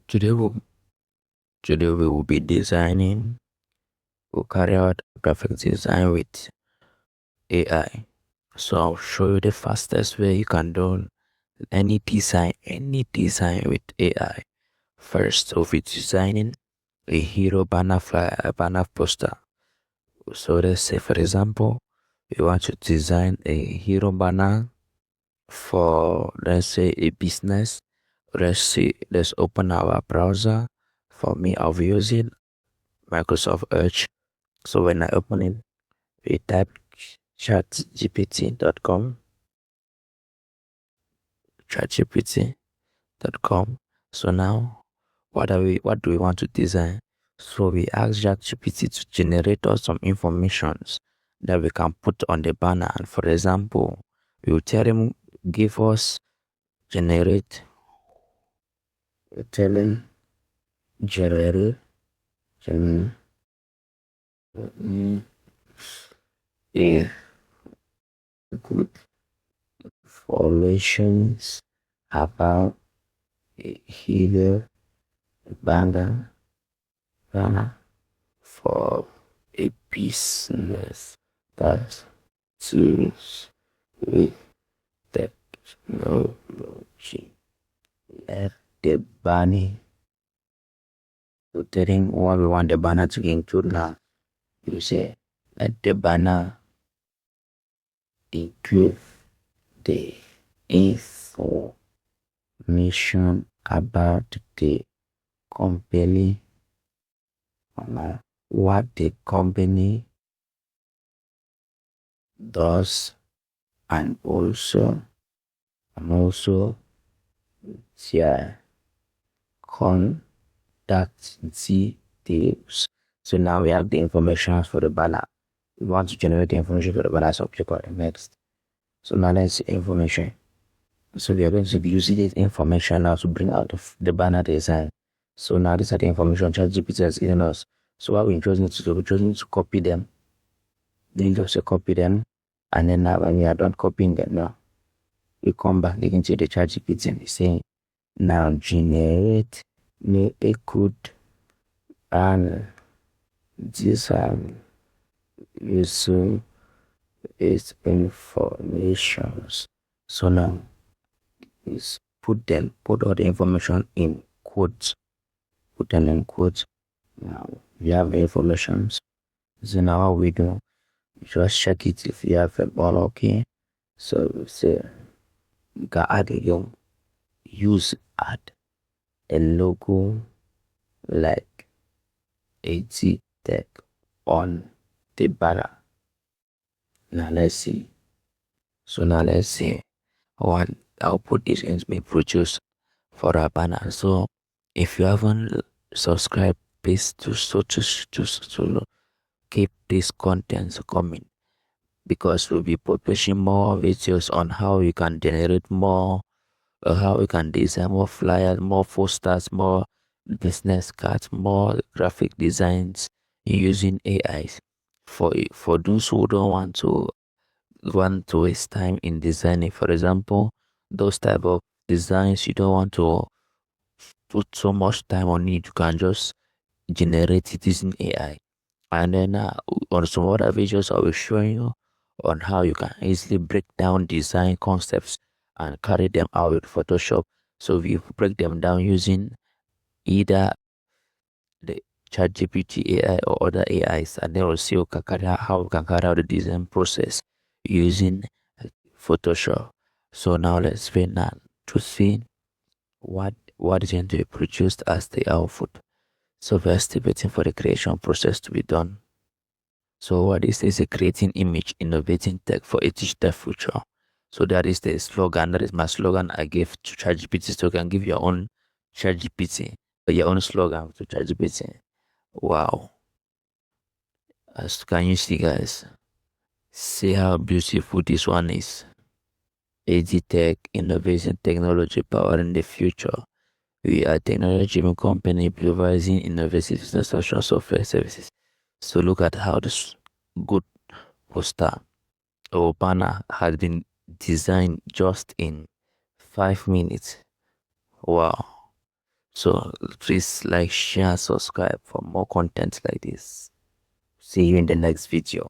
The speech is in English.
Today we today we will be designing. We'll carry out graphic design with AI. So I'll show you the fastest way you can do any design with AI. First, we'll be designing a hero banner flyer, a banner poster. So let's say, for example, you want to design a hero banner for, let's say, a business. Let's open our browser. For me, I'll be using Microsoft Edge. So when I open it, we type chatgpt.com, chatgpt.com. So now, what do we want to design? So we ask ChatGPT to generate us some informations that we can put on the banner. And for example, we will tell him, give us, generate, we tell him, generate, generate, yeah, good formations about a hero banner for a business that tools with technology. Let the banner, so telling what we want the banner to include now. You say, let the banner include the information about the company, what the company does, and also their contact details. So now we have the information for the banner. We want to generate the information for the banner subject or next. So now let's see information. So we are going to be using this information now to bring out the banner design. So now these are the information ChatGPT has given us. So what we're choosing to do, we're choosing to copy them. Then just copy them. And then now when we are done copying them now, we come back again to the ChatGPT and we say, now generate me a code and design using its informations. So now is put all the information in quotes. Put them in quotes. Now we have the information. So now what we do, just check it if you have them all okay. So we say you can add add a logo like a T tag on the banner. Now let's see. So now let's see what output is going to be produced for our banner. So if you haven't subscribed, please to keep this content coming, because we'll be publishing more videos on how you can generate more, how you can design more flyers, more posters, more business cards, more graphic designs using AIs. For those who don't want to waste time in designing, for example, those type of designs you don't want to put so much time on it, you can just generate it using AI. And then on some other videos, I will show you on how you can easily break down design concepts and carry them out with Photoshop. So we break them down using either the ChatGPT AI or other AIs, and then we'll see how we can carry out the design process using Photoshop. So now let's wait now to see what is going to be produced as the output. So we're still waiting for the creation process to be done. So what this is a creating image, innovating tech for a digital future. So that is the slogan. That is my slogan I gave to ChatGPT. So you can give your own ChatGPT, your own slogan to ChatGPT. Wow. As can you see, guys? See how beautiful this one is. AD innovation technology powering the future. We are a technology company providing innovative social software services. So look at how this good poster or banner has been designed just in 5 minutes. Wow. So please like, share, subscribe for more content like this. See you in the next video.